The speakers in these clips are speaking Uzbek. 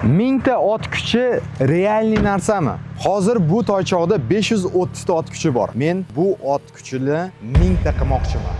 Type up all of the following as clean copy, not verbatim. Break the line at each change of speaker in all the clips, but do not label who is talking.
Mingta ot kuchi realniy narsami? Hozir bu toychoqda 530 ta ot kuchi bor. Men bu ot kuchini 1000 ta qilmoqchiman.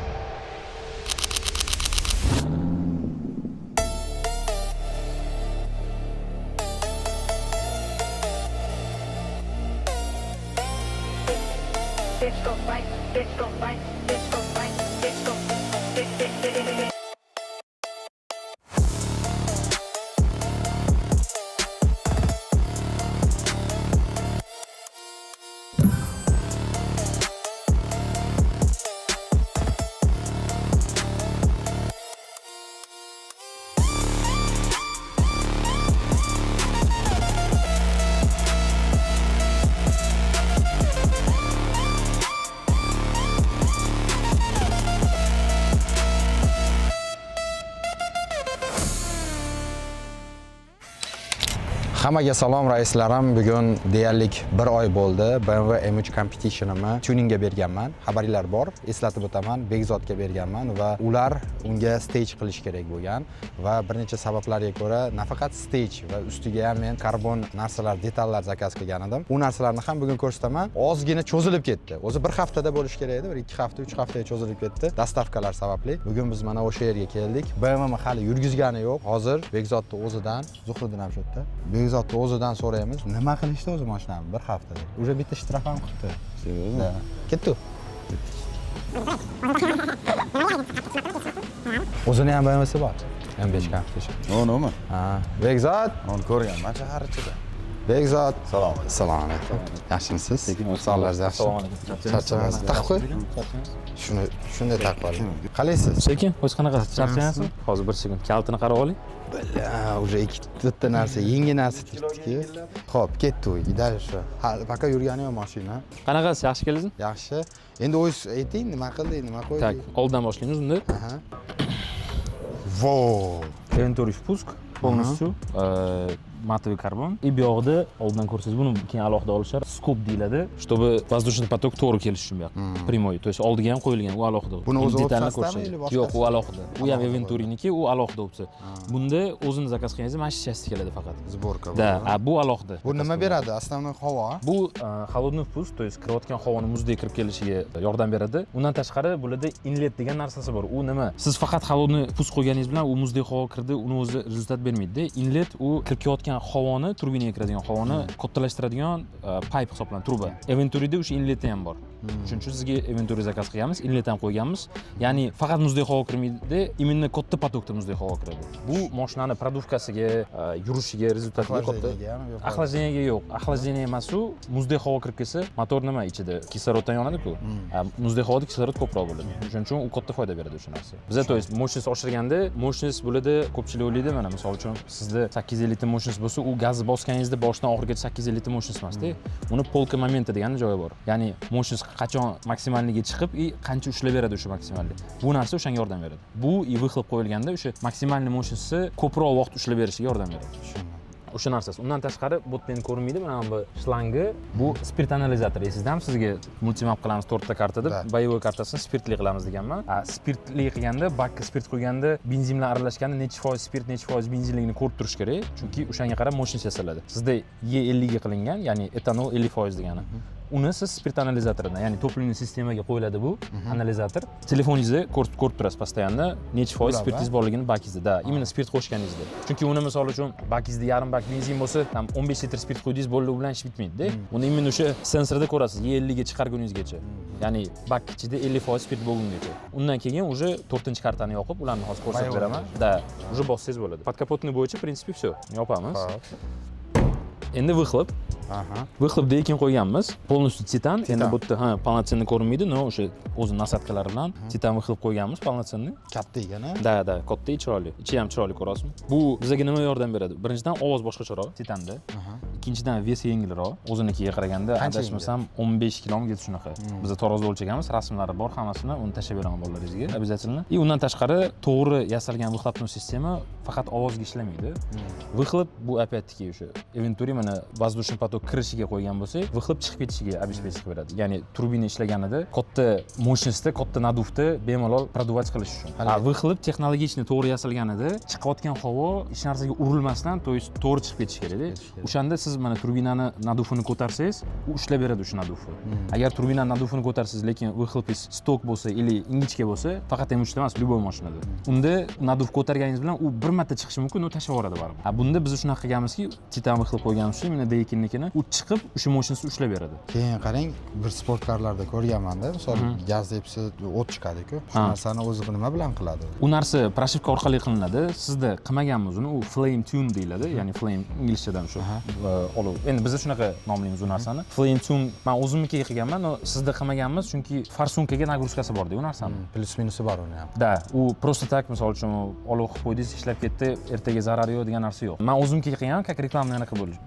Hammaga salom raislarim. Bugun deyarli 1 oy bo'ldi. BMW M3 Competition'imni tuningga berganman. Xabaringlar bor. Eslatib o'taman. Begzodga berganman va ular unga stage qilish kerak bo'lgan va bir necha sabablarga ko'ra nafaqat stage va ustiga ham men karbon narsalar, detallar zakaz qilgan edim. U narsalarni ham bugun ko'rsataman. Ozgina cho'zilib ketdi. O'zi bir haftada bo'lish kerak edi, bir 2 hafta, 3 haftaga cho'zilib ketdi. Dastavkalar sababli. Bugun biz mana o'sha yerga keldik. BMW hali yurgizgani yo'q. Hozir Begzodni o'zidan, Zuhriddin ham shu yerda. Begzodni o'zidan so'raymiz. Nima qilishdi o'zi mashinani bir haftada? Уже bitta shtraf ham qilibdi. Da. Ketdi. O'zini ham BMWsi bor. M5 Competition.
Nima?
Ha, Begzod.
Uni ko'rganman shahar ichida.
Begzod.
Salom.
Assalomu alaykum. Yaxshimisiz? Sog'lig'ingiz yaxshi?
Assalomu alaykum.
Charchamaysiz. Taqib qo'y. Shunday taqib oling. Qalaysiz?
Sekin, o'zi qanaqasiz? Charchamayapsizmi? Hozir bir sekund kaltini qarab oling.
Уже ikkita narsa, yangi narsa ketdi-ki. Xo'p, ketdi u. Dal shu. Faqat yurgani yo'q mashina.
Qanaqasiz? Yaxshi keldingizmi?
Yaxshi. Endi o'zingiz ayting, nima qildik, nima qo'ydik?
Tak, olddan boshlaymiz unda.
Aha. Vo!
Inventory впуск полностью матовый карбon. И bu yoqda olddan ko'rsangiz buni keyin alohida olishar. Skop deyiladi, чтобы воздушный поток to'g'ri kelishi uchun bu yoq. Primoy, то есть oldiga ham qo'yilgan, u alohida.
Buni o'zi
detalni
o'tkazadimi yoki boshqa?
Yo'q, u alohida. U ham inventoriniki, u alohida opsiya. Bunda o'zini zakaz qilganingizda mana shu chassi keladi faqat.
Sborka.
Da, bu alohida.
Bu nima beradi? Основной havo.
Bu холодный впуск, то есть kirayotgan havoni muzdek kirib kelishiga yordam beradi. Undan tashqari bularda inlet degan narsasi bor. U nima? Siz faqat холодный впуск qo'yganingiz bilan u muzdek havo kirdi, uni o'zi rezultat bermaydi. Inlet u kirib kelayotgan havoni, turbinaga kiradigan havoni kattalashtiradigan pipe hisoblanadi, truba. Inventoryda o'sha inleti ham bor. Shuning uchun sizga inventory zakaz qilganmiz, inlet ham qo'yganmiz. Ya'ni faqat muzdek havo kirmaydi, именно katta potokda muzdek havo kiradi. Bu mashinani produvkasiga, yurishiga, rezultatiga katta. Axlajeniyaga yo'q. Axlajeniya emas u, muzdek havo kirib kelsa, motor nima ichida kisloroddan yonadi-ku. Muzdek havoda kislorod ko'proq bo'ladi. Shuning uchun u katta foyda beradi o'sha narsa. Bizda to есть mощность oshirganda, mощность bo'ladi, ko'pchilik o'ylaydi, mana misol uchun sizda 850 litre mощность bo'lsa, u gaz bosganingizda boshidan oxirigacha 850 litre mощность emas-da. Uni polka momenti degan joyi bor. Ya'ni mощность qachon maksimalligiga chiqib, qancha ushlab beradi o'sha maksimallik. Bu narsa o'shanga yordam beradi. Bu выхлоп qo'yilganda o'sha maksimalniy mощностьsi ko'proq vaqt ushlab berishiga yordam beradi. O'sha narsasi. Undan tashqari bu endi ko'rinmaydi, mana bu shlangi, bu spirt analizator. Esingizda sizga multimap qilamiz 4 ta kartada, boyovoy kartasini spirtli qilamiz deganman. Spirtli qilganda, bakka spirt qo'yganda, benzin bilan aralashganda necha foiz spirt, necha foiz benzinligini ko'rib turish kerak, chunki o'shanga qarab mощность yasaladi. Sizda E50 ga qilingan, ya'ni etanol 50% degani. Uni siz spirt analizatoridan, ya'ni topливный sistemaga qo'yiladi bu analizator. Telefoningizda ko'rib turasiz постоянно necha foiz spirtingiz borligini bakingizda. Da, именно spirt qo'shganingizda. Chunki uni misol uchun bakingizda yarim bak benzin bo'lsa, tam 15 litr spirt qo'ydingiz, bo'ldi, u bilan ish bitmaydi-da. Uni именно o'sha sensorda ko'rasiz, E50 ga chiqarguningizgacha. Ya'ni bak ichida 50% spirt bo'lgungacha. Undan keyin уже 4-kartani yoqib, ularni hozir ko'rsatib beraman. Da, уже bossangiz bo'ladi. Podkapotni bo'yicha, в принципе, все. Yopamiz. Endi выхлоп. Выхлопda ekin qo'yganmiz. Полностью titan. Endi bu yerda полноценный ko'rinmaydi, но o'sha o'zi nasatkalar bilan titan выхлоп qo'yganmiz, полноценный.
Katta ekan-a?
Da, katta, chiroyli. Ichi ham chiroyli ko'rasizmi? Bu bizga nima yordam beradi? Birinchidan ovoz boshqacharoq titanda. ikkinchidan vesi yengilroq, o'zinikiga qaraganda
Qancha
adashmasam 15 kilomga shunaqa. Biz tarozda o'lchaganmiz, rasmlari bor, hammasini uni tashlab beraman bolalaringizga обязательно. И undan tashqari to'g'ri yasalgan выхлопной sistema faqat ovozga ishlamaydi. Выхлоп bu опять-таки o'sha Venturi mana воздушный поток kirishiga qo'ygan bo'lsak, выхлоп chiqib ketishiga обеспечить qilib beradi. Ya'ni turbina ishlaganida katta mощностьda, katta naduvda bemalol продувать qilish uchun. Выхлоп texnologichni to'g'ri yasalganida chiqayotgan havo hech narsaga urilmasdan, to есть to'g'ri chiqib ketishi kerak-da. O'shanda siz mana turbinani naduvini ko'tarsangiz, u ushlab beradi o'sha naduvni. Agar turbinani naduvini ko'tarsangiz, lekin выхлопingiz stok bo'lsa yoki ingichka bo'lsa, faqat M3 emas, любой mashinada. Unda naduv ko'targaningiz bilan u bir marta chiqishi mumkin, u tashlab yuboradi baribir. Bunda biz shunaqa qilganmizki, titan выхлоп qo'yganmiz, mana D2nikini u chiqib o'sha mощностьni ushlab beradi.
Keyin qarang, bir sportkarlarda ko'rganman-da, misol gaz depsi o't chiqadi-ku. Shu narsani o'zi nima bilan qiladi?
U narsa proshivka orqali qilinadi. Sizda qilmaganmiz uni, u flame tune deyiladi, ya'ni flame inglizchadan shu. Olov. Endi biz shunaqa nomlaymiz u narsani. Flame tune men o'zimnikiga qilganman, sizda qilmaganmiz, chunki farsunkaga nagruskasi bor-da u narsani.
Plus minusi bor uni ham.
Da, u просто так, misol uchun olov qilib qo'ydingiz, ishlab ketdi, ertaga zarari yo'q degan narsa yo'q. Men o'zimnikiga qilganman, как reklamani anaqa bo'lish.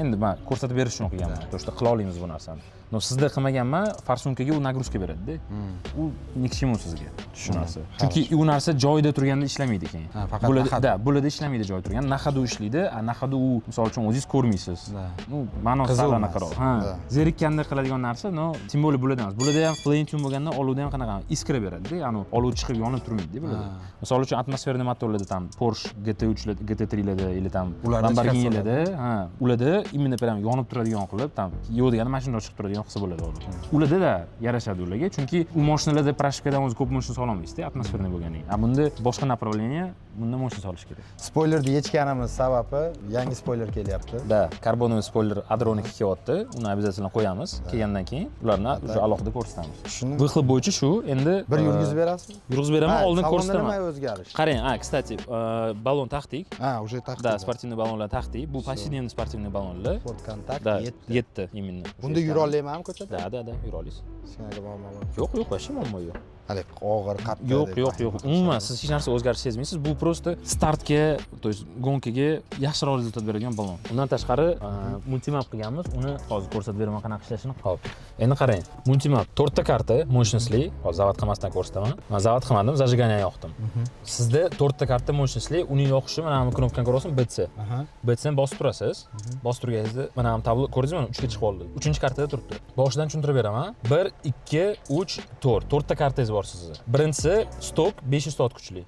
Endi men ko'rsatib berish uchun qilganman. To'g'ri qila olamiz bu narsani. No sizda qilmaganman, farsunkaga u nagruska beradi-da. U ni к чему sizga shu narsa. Chunki u narsa joyida turganda ishlamaydi keyin. Bo'ladi ishlamaydi joyida turganda, nahadu ishlaydi. Nahadu u misol uchun o'zingiz ko'rmaysiz. Nu, ma'nosi sal anaqaroq. Zerikkanda qiladigan narsa, no, tim bo'lib bo'ladi emas. Bo'ladi ham flame tune bo'lganda oluvda ham qanaqa iskra beradi-da. Ya'ni olov chiqib yonib turmaydi, bo'ladi. Misol uchun atmosferniy motorlarda tam Porsche GT3larda, GT3larda yoki tam Lamborghinilarda, ularda imенно прям yonib turadigan qilib, tam yo'q deganda mashinada chiqib turadigan qilsa bo'ladi olov. Ularda yarashadi ularga, chunki u mashinalarda proshivkadan o'zi ko'p mashina sololmaysiz-da, atmosferniy bo'lganiga. Bunda boshqa направление, bunda mashina solish kerak.
Spoilerni yechganimiz sababi yangi spoiler kelyapti.
Da, karbonoviy spoiler Adroniki kelyapti. Uni обязательно qo'yamiz. Kelgandan keyin ularni o'sha alohida ko'rsatamiz. Выхлоп bo'yicha shu. Endi
bir yurgizib berasizmi?
Yurgizib beraman, oldin ko'rsataman.
Nima o'zgarish?
Qarang, kстати, balon taxtik.
Уже taxtik.
Da, sportivniy balonlar taxtik. Bu повседневный спортивный balonlar.
Ford Contact
7 именно.
Bunda yura olaymanmi ko'chada?
Da, yura olasiz.
Kichkina muammo bor.
Yo'q, вообще muammo yo'q.
Hali og'ir, qattiq.
Yo'q. Umuman siz hech narsa o'zgarish sezmaysiz. Bu просто startga, то есть gonkaga yaxshiroq rezultat beradigan balon. Undan tashqari multimap qilganmiz. Uni hozir ko'rsatib beraman qanaqa ishlashini. Xo'p. Endi qarang. Multimap 4 ta karta, mощностьli. Hozir zavod qilmasdan ko'rsataman. Men zavod qilmadim, zajigание yoqdim. Sizda 4 ta karta mощностьli, uning yoqishi mana bu knopkani ko'rasizmi? BC. BCni bosib turasiz. Bosib turganingizda mana bu tablo ko'rdingizmi? 3 ga chiqib oldi. 3-kartada turibdi. Boshidan tushuntirib beraman. 1, 2, 3, 4. 4 ta kartangiz bor sizda. Birinchisi stok 500 tot kuchli.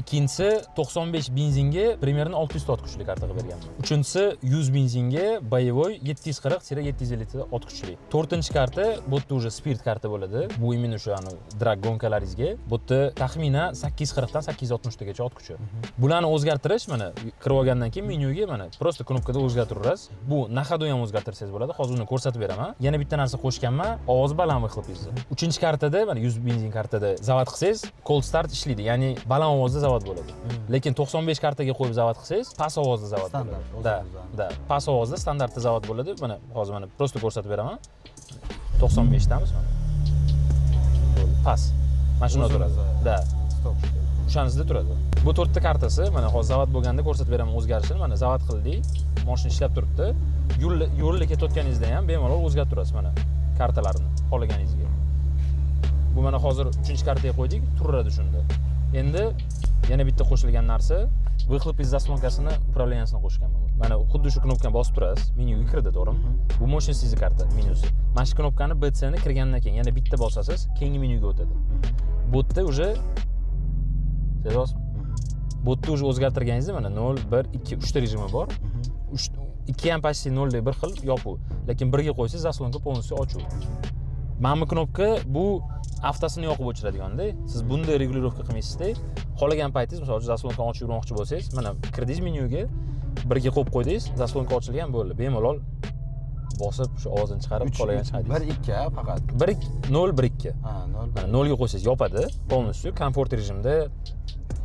Ikkinchisi 95 benzinga примерно 600 tot kuchli karta qilib berganman. Uchinchisi 100 benzinga boyevoy 740-750 ot kuchli. To'rtinchi karta bu yerda уже spirt karta bo'ladi. Bu именно shu drag gonkalaringizga. Bu yerda taxminan 840 dan 860 tagacha ot kuchi. Bularni o'zgartirish mana kirib olgandan keyin menyuga mana просто knopkada o'zgartirasiz. Bu nahado ham o'zgartirsangiz bo'ladi. Hozir uni ko'rsatib beraman. Yana bitta narsa qo'shganman, ovoz baland выхлопingizni. 3-kartada mana 100 benzin kartada zavod qilsangiz, cold start ishlaydi. Ya'ni baland ovozda zavod bo'ladi. Lekin 95 kartaga qo'yib zavod qilsangiz, past ovozda zavod bo'ladi. Da, past ovozda standartda zavod bo'ladi. Mana hozir mana просто ko'rsatib beraman. 95 damiz mana. Past. Mashina turadi. Da. O'shanizda turadi. Bu 4 ta kartasi mana hozir zavod bo'lganda ko'rsatib beraman o'zgarishini. Mana zavod qildik. Mashina ishlab turibdi. Yo'lda ketayotganingizda ham bemalol o'zgartirasiz mana kartalarni xohlaganingizga. Bu mana hozir 3-kartaga qo'ydik, turadi shunda. Endi yana bitta qo'shilgan narsa, выхлопingiz zaslonkasini upravlensini qo'shganman. Mana xuddi shu knopkani bosib turasiz, menyuga kirdi, to'g'rimi? Bu mощностьli karta menyusi. Mana shu knopkani BC ni kirgandan keyin yana bitta bosasiz, keyingi menyuga o'tadi. Bu yerda уже sezasizmi? Bu yerda уже o'zgartirganingizda mana 0, 1, 2, 3 ta rejimi bor. 2 ham почти 0 deb bir xil yopuv. Lekin 1 ga qo'ysangiz zaslonka полностью ochuv. Mana bu knopka bu avtasini yoqib o'chiradigan-da. Siz bunday regulirovka qilmaysizda, xohlagan paytingiz, masalan, zaslonkani ochib yurmoqchi bo'lsangiz, mana kirdingiz menyuga, 1 ga qo'yib qo'ydingiz, zaslonka ochilgan bo'ldi. Bemalol bosib shu ovozini chiqarib qolagan chiqadi.
1-2 faqat.
0, 1, 2.
Ha, 0.
Mana 0 ga qo'ysangiz yopadi, полностью komfort rejimda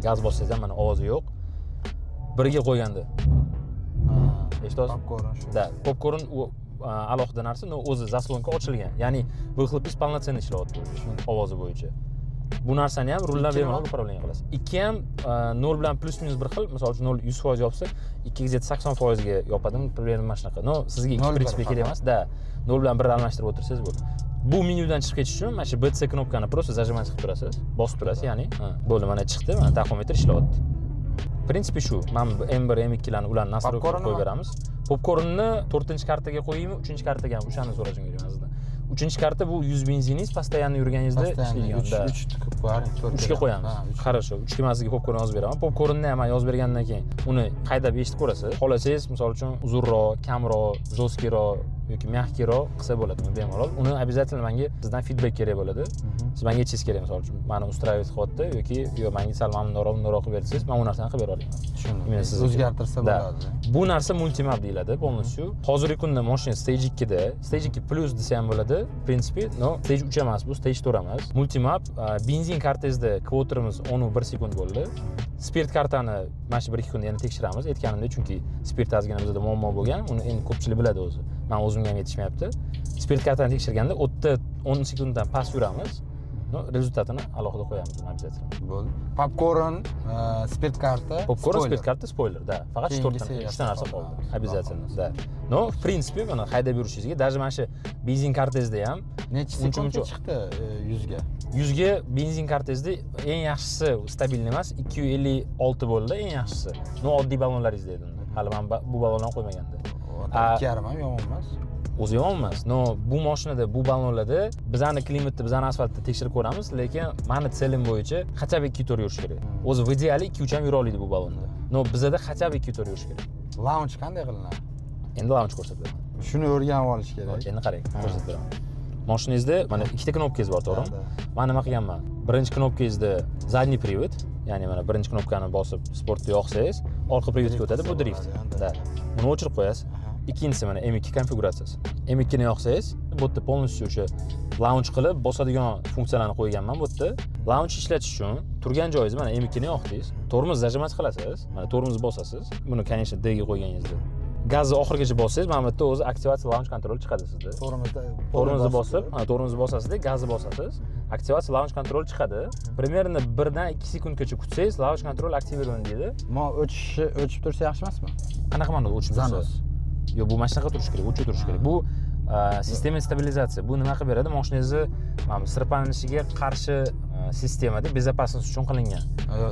gaz bossangiz ham mana ovozi yo'q. 1 ga qo'yganda. Eshitasiz?
Popcorn shu.
Da, popcorn u alohida narsa, o'zi zaslonka ochilgan. Ya'ni выхлопingiz полноценный ishlayapti ovozi bo'yicha. Bu narsani ham ruldan
Ikki
bemalol
nima?
upravlение qilasiz. Ikki ham 0 bilan plus minus bir xil. Misol uchun 0 100% yopsa, 2 80% ga yopadimi, problem mana shunaqa. No, sizga ikki
0
prinsipi kerak emas. Da, 0 bilan 1 almashtirib o'tirsangiz bo'ldi. Bu menyudan chiqib ketish uchun mana shu BC knopkani просто zajimать qilib turasiz. Bosib turasiz, ya'ni. Bo'ldi, mana chiqdi, mana taxometr ishlayapti. Prinsipi shu. Mana M1, M2 larni ularni nastroyka qilib qo'yib beramiz. Popkornni 4-kartaga qo'yaymi, 3-kartaga ham o'shani so'rashim kerak sizdan. 3-karta bu 100 benziningiz postoyanno yurganingizda ishlaydigan.
3 tiqib qo'yaring,
3 ga qo'yamiz. Хорошо, 3 ga sizga popkorn yozib beraman. Popkornni ham yozib bergandan keyin uni haydab eshitib ko'rasiz. Xohlasangiz, misol uchun uzunroq, kamroq, жёсткийroq yoki mягкийroq qilsa bo'ladi bemalol. Uni обязательно menga sizdan feedback kerak bo'ladi. Siz menga aytishingiz kerak, misol uchun meni устраивает qilyapti yoki yo menga sal mamnunroq qilib bersangiz, men u narsani qilib bera olaman.
Tushundim. O'zgartirsa bo'ladi.
Bu narsa multimap deyiladi, полностью. Hozirgi kunda mashina stage 2 da, stage 2 plus desa ham bo'ladi. Prinsipi, no, stage 3 emas, bu stage 4 emas. Multimap, benzin kartangizda kvoterimiz 10-1 sekund bo'ldi. Spirt kartani mana shu 1-2 kunda yana tekshiramiz. Aytganimdek, chunki spirt ozgina bizda muammo bo'lgan, uni endi ko'pchilik biladi o'zi. Men o'zimga ham yetishmayapti. Spirt kartani tekshirganda 10 sekunddan past yuramiz. No, rezultatini alohida qo'yamiz обязательно.
Bo'ldi. Popcorn, spirt karta,
Popcorn, spirt karta, spoiler, da. Faqat 3 ta narsa qoldi. Обязательно, da. No, в принципе, mana haydab yurishingizga, даже mana shu benzin kartangizda ham
necha sekundga chiqdi 100 ga?
100 ga benzin kartangizda eng yaxshisi stabilniy emas, 256 bo'ldi eng yaxshisi. No, oddiy ballonlaringiz edi unda. Hali men bu ballonlarni qo'ymaganda.
2,5 ham yomon emas.
O'zi yomon emas. No, bu mashinada, bu ballonlarda bizani klimatni, bizani asfaltni tekshirib ko'ramiz, lekin meni selim bo'yicha хотя бы 2 tur yurish kerak. O'zi в ideali 2-3 ham yura oladi bu ballonda. No, bizda хотя бы 2 tur yurish kerak.
Launch qanday qilinadi?
Endi launch ko'rsatib beraman.
Shuni o'rganib olish kerak.
Endi qarang, ko'rsatib beraman. Mashinangizda mana ikkita knopkangiz bor, to'g'rimi? Men nima qilganman? Birinchi knopkangizda задний привод, ya'ni mana birinchi knopkani bosib sportga yoqsangiz, orqa privodga o'tadi, bu drift. Da. Buni o'chirib qo'yasiz. Ikkinchisi mana M2 konfiguratsiyasi. M2 ni yoqsangiz, bu yerda полностью o'sha launch qilib bosadigan funksiyalarni qo'yganman bu yerda. Launch ishlatish uchun turgan joyingiz mana M2 ni yoqdingiz. Tormoz zajimать qilasiz. Mana tormozni bosasiz. Buni, конечно, D ga qo'yganingizda. Gazni oxirigacha bossangiz, mana bu yerda o'zi aktivatsiya launch kontrol chiqadi sizda. Tormozni bosib, mana tormozni bosasizda, gazni bosasiz, aktivatsiya launch kontrol chiqadi. Примерно 1 dan 2 sekundgacha kutsangiz, launch kontrol aktivirovан deydi.
O'chib tursa yaxshi emasmi?
Qanaqa ma'noda o'chib tursa? Yo'q, bu mana shunaqa turishi kerak, o'chib turishi kerak. Bu sistema stabilizatsiya. Bu nima qilib beradi? Mashinangizni mana sirpanilishiga qarshi sistemada безопасность uchun qilingan.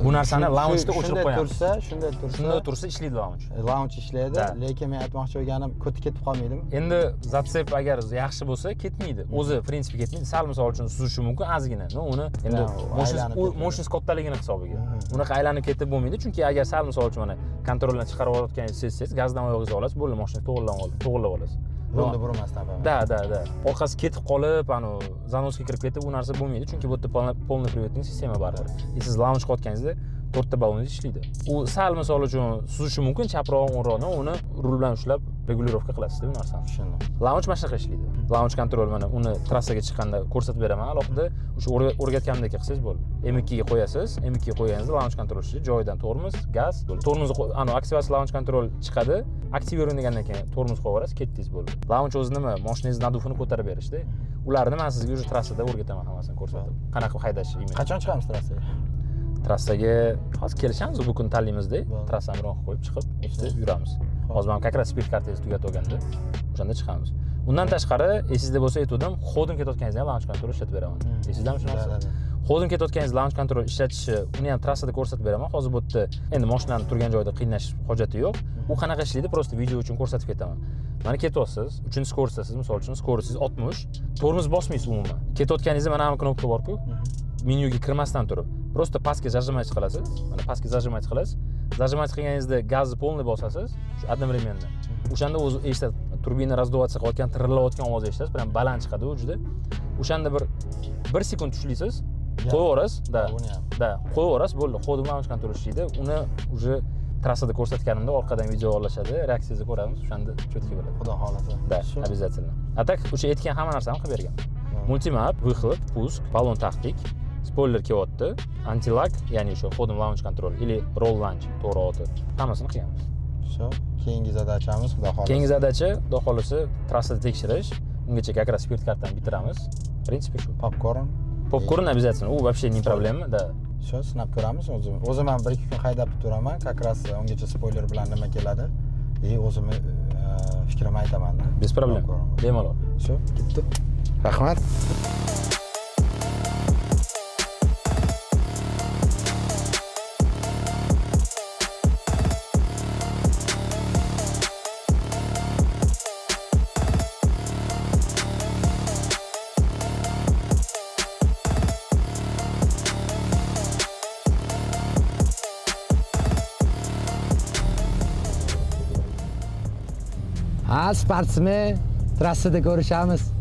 Bu narsani launchda o'chirib qo'yamiz. Shunday tursa ishlaydi launch.
Launch ishlaydi, lekin men aytmoqchi bo'lganim ketib qolmaydimi?
Endi zatsep agar yaxshi bo'lsa ketmaydi. O'zi prinsipi ketmaydi. Sal misol uchun suzishi mumkin ozgina. No, uni endi mashinangiz kattaligini hisobiga. Unaqa aylanib ketib bo'lmaydi, chunki agar sal misol uchun mana kontroldan chiqarib olayotganingizni sezsangiz, gazdan oyog'ingizni olasiz, bo'ldi, mashina to'g'irlab olasiz.
Yo'lda burmasdan.
Da. Orqasi ketib qolib, zanosga kirib ketib, bu narsa bo'lmaydi, chunki bu yerda полный приводning sistema bor. Siz launch qilayotganingizda 4 ta ballonningiz ishlaydi. U sal misol uchun suzishi mumkin, chaproq, o'nroqni uni rul bilan ushlab regulirovka qilasiz bu narsani.
Tushundim.
Launch mana shunaqa ishlaydi. Launch kontrol mana uni trassaga chiqqanda ko'rsatib beraman. Alohida o'sha o'rgatganimdek qilsangiz bo'ldi. M2 ga qo'yasiz, M2 ga qo'yganingizda launch kontrol ishlaydi. Joyidan tormoz, gaz, tormozni aktivatsiya launch kontrol chiqadi. Aktivirovан degandan keyin tormoz qo'yasiz, ketdingiz bo'ldi. Launch o'zi nima? Mashinangizni nadufini ko'tarib berishdi. Ularni men sizga o'sha trassada o'rgataman hammasini ko'rsatib. Qanaqa haydash imkoniyati.
Qachon chiqamiz trassaga?
Trassaga hozir kelishamiz, bu kun tanlaymizda, trassani ro'y qo'yib chiqib, o'tib yuramiz. Hozir men как раз spirt kartangizni tugatib olganda o'shanda chiqamiz. Undan tashqari, esingizda bo'lsa aytdim, xodim ketayotganingizda launch kontrol ishlatib beraman. Esingizdami shu narsa? Xodim ketayotganingiz launch kontrol ishlatishi, uni ham trassada ko'rsatib beraman. Hozir bu yerda endi mashinani turgan joyda qiynash hojati yo'q. U qanaqa ishlaydi, просто video uchun ko'rsatib ketaman. Mana ketyapsiz, 3-skorosidasiz, misol uchun skorosingiz 60, tormoz bosmaysiz umuman. Ketayotganingizda mana bu knopka bor-ku, menyuga kirmasdan turib, просто pastga zajimать qilasiz. Mana pastga zajimать qilasiz. Zajimать qilganingizda gazni полный bosasiz, shu одновременно. O'shanda o'zi eshitadi, turbina razdavatsiya qilayotgan, tirillayotgan ovozni eshitasiz, prям baland chiqadi u juda. O'shanda 1 sekund tushlaysiz, qo'yaverasiz, da, qo'yaverasiz, bo'ldi. Xodim launch kontrol ishlaydi. Uni уже trassada ko'rsatganimda orqadan video olishadi, reaksiyangizni ko'ramiz, o'shanda cho'tki bo'ladi.
Xudo xolasa.
Da, обязательно. A tak o'sha aytgan hamma narsani qilib bergan. Multimap, выхлоп, пуск, ballon taxtik, spoiler kelyapti, anti-lag, ya'ni o'sha xodim launch kontrol или roll launch, to'g'ri oti. Hammasini qilganmiz.
Shu, keyingi zadachamiz xudo xolasa.
Keyingi zadacha, xudo xolasa, trassada tekshirish. Ungacha как раз spirt kartani bitiramiz. В принципе, shu.
Popcorn.
Popcorn обязательно. U вообще не проблема, да.
Shu sinab ko'ramiz o'zim ham 1-2 kun haydab turaman, как раз ungacha spoiler bilan nima keladi o'zimni fikrimni aytaman-da.
Без проблем. Bemalol.
Shu, ketdi. Rahmat. Ha, sportsmen, trassada ko'rishamiz.